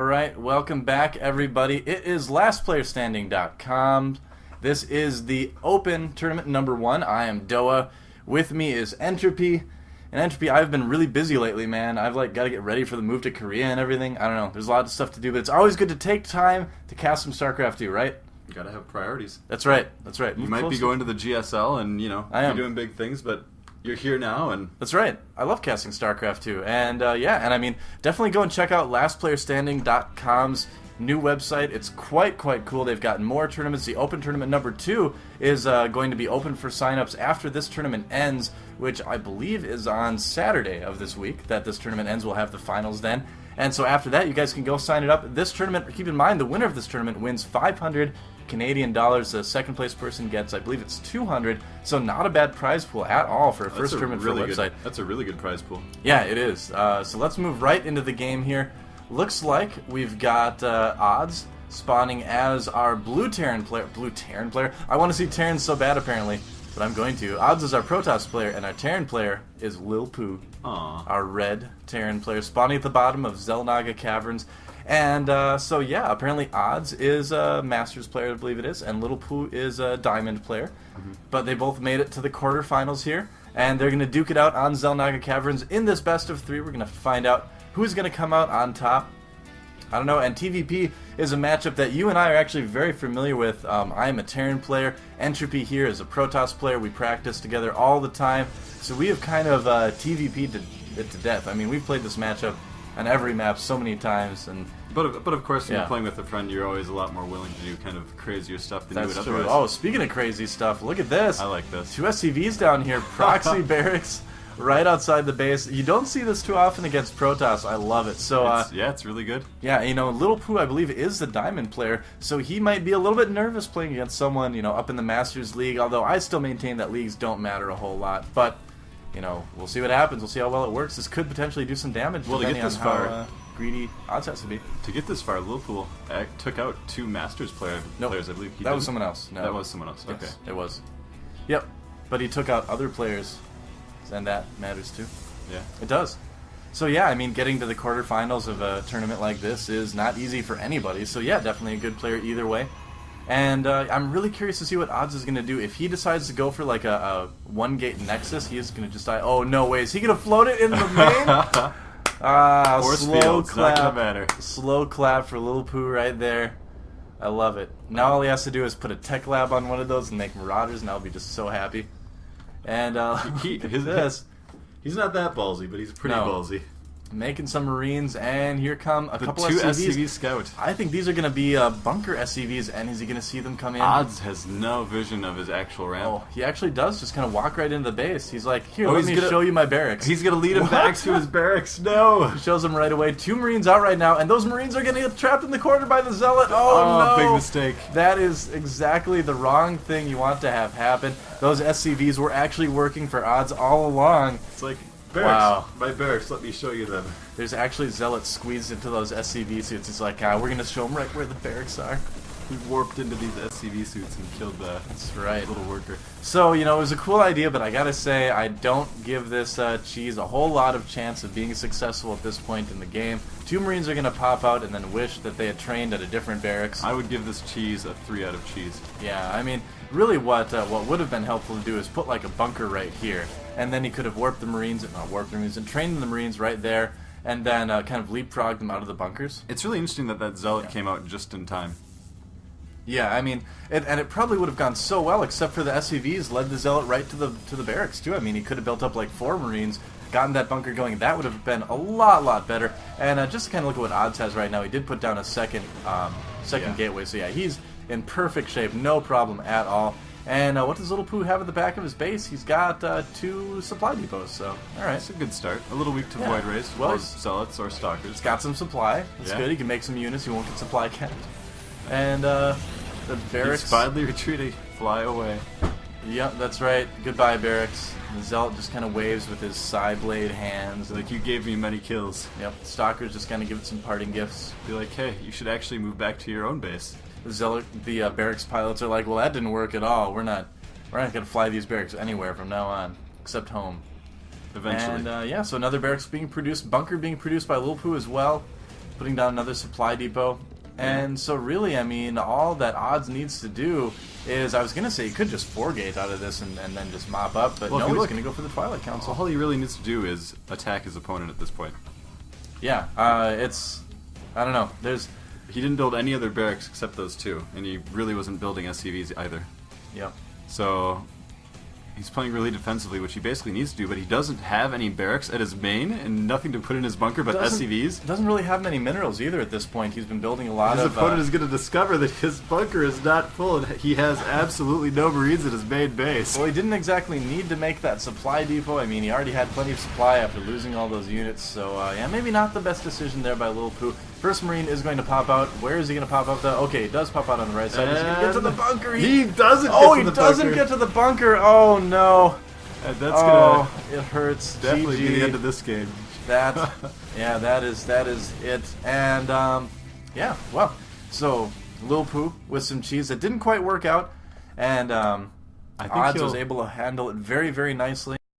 Alright, welcome back everybody. It is lastplayerstanding.com. This is the Open Tournament number 1. I am Doa. With me is Entropy. And Entropy, I've been really busy lately, man. I've got to get ready for the move to Korea and everything. I don't know. There's a lot of stuff to do, but it's always good to take time to cast some StarCraft 2, right? You gotta have priorities. That's right. That's right. You might be going to the GSL and, you're doing big things, but you're here now, and that's right. I love casting StarCraft 2, and I mean, definitely go and check out lastplayerstanding.com's new website. It's quite cool. They've got more tournaments. The Open Tournament number 2 is going to be open for signups after this tournament ends, which I believe is on Saturday of this week. That this tournament ends, we'll have the finals then. And so after that, you guys can go sign it up. This tournament, keep in mind, the winner of this tournament wins 500 Canadian dollars. The second place person gets, I believe it's 200. So not a bad prize pool at all for a first tournament for a website. That's a really good prize pool. Yeah, it is. So let's move right into the game here. Looks like we've got Oddz spawning as our blue Terran player. Blue Terran player? I want to see Terrans so bad apparently, but I'm going to. Oddz is our Protoss player, and our Terran player is LilPooh. Aww. Our red Terran player, spawning at the bottom of Xel'Naga Caverns. And so yeah, apparently Oddz is a Masters player, I believe it is, and LilPooh is a Diamond player. But they both made it to the quarterfinals here, and they're going to duke it out on Xel'Naga Caverns in this best of 3. We're going to find out who's going to come out on top. I don't know, and TVP is a matchup that you and I are actually very familiar with. I am a Terran player. Entropy here is a Protoss player. We practice together all the time, so we have kind of TVP'd it to death. I mean, we've played this matchup on every map so many times, and but of course, when you're playing with a friend, you're always a lot more willing to do kind of crazier stuff than you would otherwise. Oh, speaking of crazy stuff, look at this. I like this. 2 SCVs down here, proxy barracks right outside the base. You don't see this too often against Protoss. I love it. So it's really good. Yeah, LilPooh, I believe, is the Diamond player, so he might be a little bit nervous playing against someone, up in the Masters League, although I still maintain that leagues don't matter a whole lot. But we'll see what happens. We'll see how well it works. This could potentially do some damage. Well, to get this far, how greedy Oddz has to be. To get this far, LilPooh took out 2 Masters players, I believe. That was someone else. No. That was someone else. Yes, okay, it was. Yep, but he took out other players, and that matters too. Yeah, it does. So yeah, I mean, getting to the quarterfinals of a tournament like this is not easy for anybody. So yeah, definitely a good player either way. And I'm really curious to see what Oddz is going to do. If he decides to go for like a 1-gate Nexus, he is going to just die. Oh, no way. Is he going to float it into the main? Slow clap. Not gonna matter. Slow clap for LilPooh right there. I love it. Now all he has to do is put a tech lab on one of those and make Marauders, and I'll be just so happy. And he's not that ballsy, but he's pretty ballsy. Making some Marines, and here come a couple 2 SCVs. SCV Scout. I think these are going to be bunker SCVs, and is he going to see them come in? Oddz has no vision of his actual ramp. Oh, he actually does just kind of walk right into the base. He's like, here, let me show you my barracks. He's going to lead him back to his barracks. No! He shows him right away. 2 Marines out right now, and those Marines are going to get trapped in the corner by the Zealot. Oh, no! Big mistake. That is exactly the wrong thing you want to have happen. Those SCVs were actually working for Oddz all along. It's like, barracks. Wow. My barracks, let me show you them. There's actually Zealots squeezed into those SCV suits. He's like, we're going to show them right where the barracks are. He warped into these SCV suits and killed the little worker. So, it was a cool idea, but I gotta say, I don't give this cheese a whole lot of chance of being successful at this point in the game. 2 Marines are going to pop out and then wish that they had trained at a different barracks. I would give this cheese a 3 out of cheese. Yeah, I mean, really what would have been helpful to do is put like a bunker right here, and then he could have warped the Marines, and trained the Marines right there, and then kind of leapfrogged them out of the bunkers. It's really interesting that Zealot came out just in time. Yeah, I mean, and it probably would have gone so well, except for the SCVs led the Zealot right to the barracks too. I mean, he could have built up like 4 Marines, gotten that bunker going. That would have been a lot better. And just to kind of look at what Oddz has right now, he did put down a second gateway. So yeah, he's in perfect shape, no problem at all. And what does LilPooh have at the back of his base? He's got 2 supply depots, so alright. It's a good start. A little weak to Void Rays, or Zealots, or Stalkers. He's got some supply. That's good. He can make some units. He won't get supply capped. And the barracks... He's finally retreating. Fly away. Yep, that's right. Goodbye, barracks. The Zealot just kind of waves with his side blade hands. Like, you gave me many kills. Yep, Stalkers just kind of give it some parting gifts. Be like, hey, you should actually move back to your own base. The barracks pilots are like, well, that didn't work at all. We're not going to fly these barracks anywhere from now on, except home. Eventually. And so another barracks being produced, bunker being produced by LilPooh as well. putting down another supply depot. And so really, I mean, all that Oddz needs to do is, I was going to say he could just 4-gate out of this and then just mop up, but no, he's going to go for the Twilight Council. All he really needs to do is attack his opponent at this point. Yeah, it's, I don't know, he didn't build any other barracks except those two, and he really wasn't building SCVs either. Yep. So he's playing really defensively, which he basically needs to do, but he doesn't have any barracks at his main and nothing to put in his bunker but SCVs. Doesn't really have many minerals either at this point. He's been building a lot of... His opponent is going to discover that his bunker is not full and he has absolutely no Marines at his main base. Well, he didn't exactly need to make that supply depot. I mean, he already had plenty of supply after losing all those units, so yeah, maybe not the best decision there by LilPooh. First Marine is going to pop out. Where is he going to pop out, though? Okay, he does pop out on the right side. He's going to get to the bunker. He doesn't get to the bunker. Oh, he doesn't get to the bunker. Oh, no. And that's gonna it hurts. Definitely GG. be the end of this game. Yeah, that is it. And yeah, well, so LilPooh with some cheese that didn't quite work out, and I think Oddz was able to handle it very, very nicely.